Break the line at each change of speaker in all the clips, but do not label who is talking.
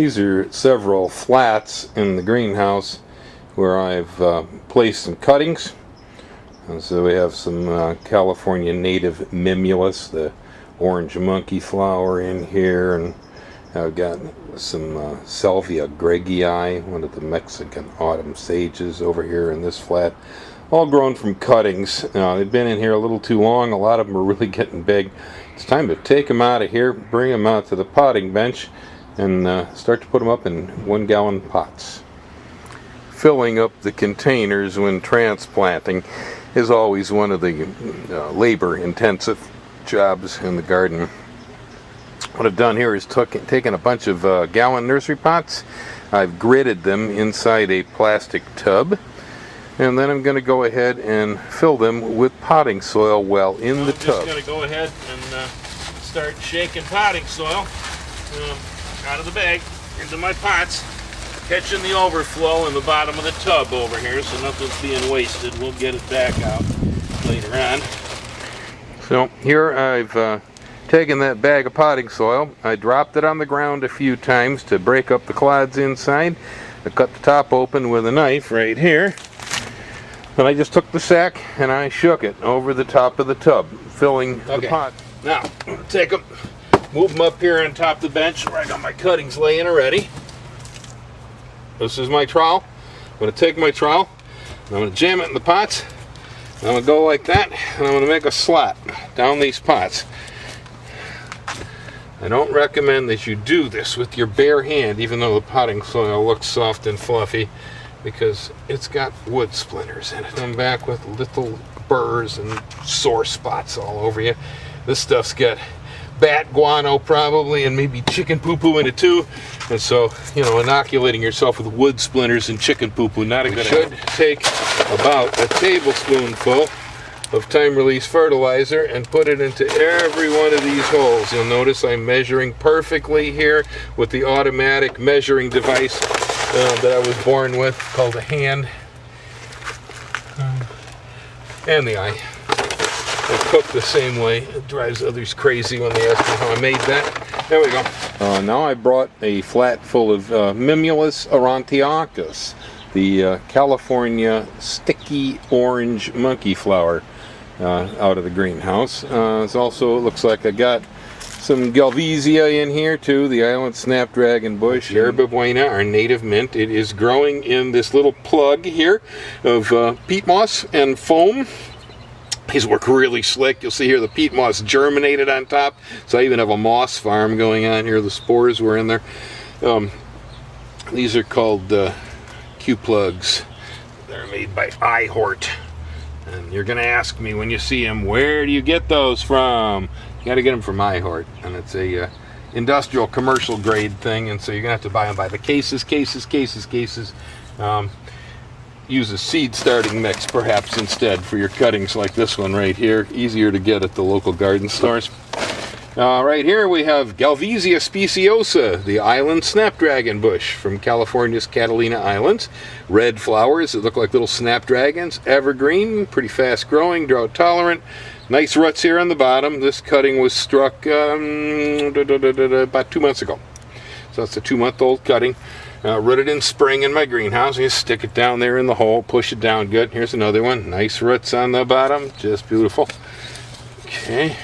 These are several flats in the greenhouse where I've placed some cuttings. And so we have some California native mimulus, the orange monkey flower in here, and I've got some Salvia gregii, one of the Mexican autumn sages over here in this flat, all grown from cuttings. They've been in here a little too long. A lot of them are really getting big. It's time to take them out of here, bring them out to the potting bench, and start to put them up in 1-gallon pots. Filling up the containers when transplanting is always one of the labor-intensive jobs in the garden. What I've done here is taken a bunch of gallon nursery pots. I've gridded them inside a plastic tub, and then I'm going to go ahead and fill them with potting soil while in the tub. I'm just going to go ahead and start shaking potting soil out of the bag into my pots, catching the overflow in the bottom of the tub over here so nothing's being wasted. We'll get it back out later on. So here I've taken that bag of potting soil. I dropped it on the ground a few times to break up the clods inside. I cut the top open with a knife right here. Then I just took the sack and I shook it over the top of the tub, filling the pot. Now, take them, move them up here on top of the bench where I got my cuttings laying already. This is my trowel. I'm going to take my trowel, and I'm going to jam it in the pots. I'm going to go like that, and I'm going to make a slot down these pots. I don't recommend that you do this with your bare hand, even though the potting soil looks soft and fluffy, because it's got wood splinters in it. Come back with little burrs and sore spots all over you. This stuff's got bat guano probably, and maybe chicken poo-poo in it too. And so, you know, inoculating yourself with wood splinters and chicken poo-poo, not a good idea. You should take about a tablespoonful of time-release fertilizer and put it into every one of these holes. You'll notice I'm measuring perfectly here with the automatic measuring device that I was born with, called a hand and the eye. I cook the same way. It drives others crazy when they ask me how I made that. There we go. Now I brought a flat full of Mimulus aurantiacus, the California sticky orange monkey flower, out of the greenhouse. It looks like I got some Galvesia in here too, the island snapdragon bush, Yerba Buena, our native mint. It is growing in this little plug here of peat moss and foam. These work really slick. You'll see here the peat moss germinated on top, so I even have a moss farm going on here. The spores were in there. These are called Q-plugs. They're made by iHort. And you're going to ask me when you see them, where do you get those from? You got to get them from iHort, and it's a industrial commercial grade thing, and so you're going to have to buy them by the cases. Use a seed starting mix perhaps instead for your cuttings like this one right here. Easier to get at the local garden stores. Right here we have Galvesia speciosa, the island snapdragon bush from California's Catalina Islands. Red flowers that look like little snapdragons, evergreen, pretty fast growing, drought tolerant. Nice roots here on the bottom. This cutting was struck about 2 months ago. So it's a 2-month-old cutting. Rooted in spring in my greenhouse. You just stick it down there in the hole, push it down good. Here's another one. Nice roots on the bottom, just beautiful. Okay,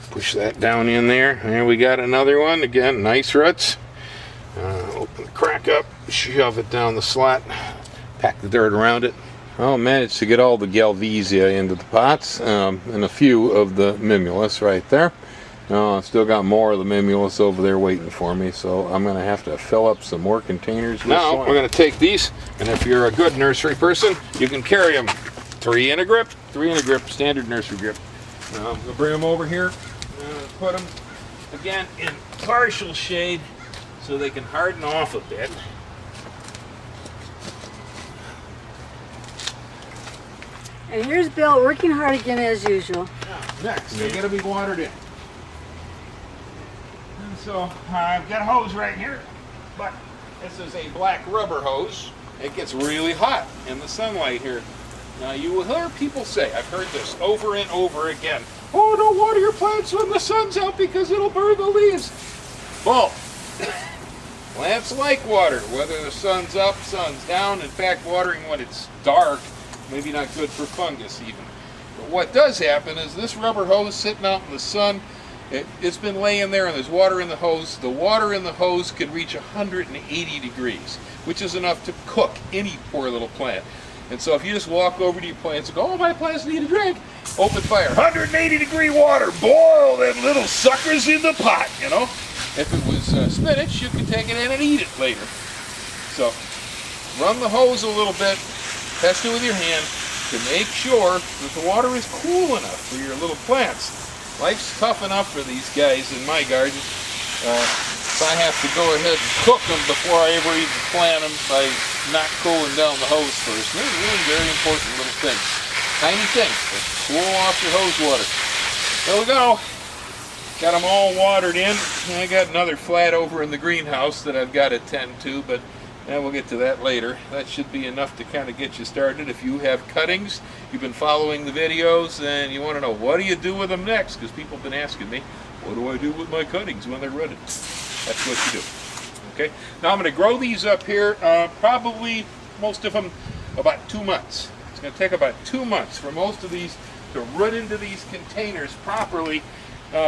push that down in there. There we got another one. Again, nice roots. Open the crack up, shove it down the slot, pack the dirt around it. I managed to get all the Galvesia into the pots, and a few of the Mimulus right there. Still got more of the Mimulus over there waiting for me, so I'm going to have to fill up some more containers with soil. Now we're going to take these, and if you're a good nursery person, you can carry them 3 in a grip, standard nursery grip. I'm going to bring them over here, put them again in partial shade so they can harden off a bit.
And here's Bill working hard again as usual.
Next, they're going to be watered in. So I've got a hose right here, but this is a black rubber hose. It gets really hot in the sunlight here. Now you will hear people say, I've heard this over and over again, oh, don't water your plants when the sun's out because it'll burn the leaves. Well, Plants like water, whether the sun's up, sun's down. In fact, watering when it's dark, maybe not good for fungus even. But what does happen is this rubber hose sitting out in the sun, it's been laying there and there's water in the hose. The water in the hose could reach 180 degrees, which is enough to cook any poor little plant. And so if you just walk over to your plants and go, oh, my plants need a drink, open fire, 180 degree water, boil them little suckers in the pot, you know. If it was spinach, you could take it in and eat it later. So run the hose a little bit, test it with your hand to make sure that the water is cool enough for your little plants. Life's tough enough for these guys in my garden. If I have to go ahead and cook them before I ever even plant them by not cooling down the hose first. And they're really very important little things. Tiny things, but cool off your hose water. There we go. Got them all watered in. I got another flat over in the greenhouse that I've got to tend to, but we'll get to that later. That should be enough to kind of get you started. If you have cuttings, you've been following the videos, and you want to know what do you do with them next, because people have been asking me, what do I do with my cuttings when they're rooted? That's what you do. Okay. Now I'm going to grow these up here, probably most of them about 2 months. It's going to take about 2 months for most of these to root into these containers properly,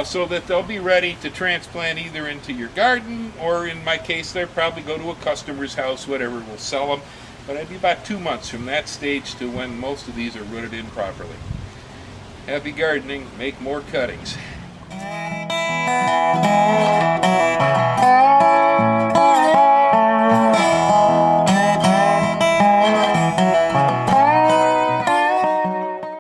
so that they'll be ready to transplant either into your garden, or in my case, they'll probably go to a customer's house, whatever, we'll sell them. But it'll be about 2 months from that stage to when most of these are rooted in properly. Happy gardening, make more cuttings.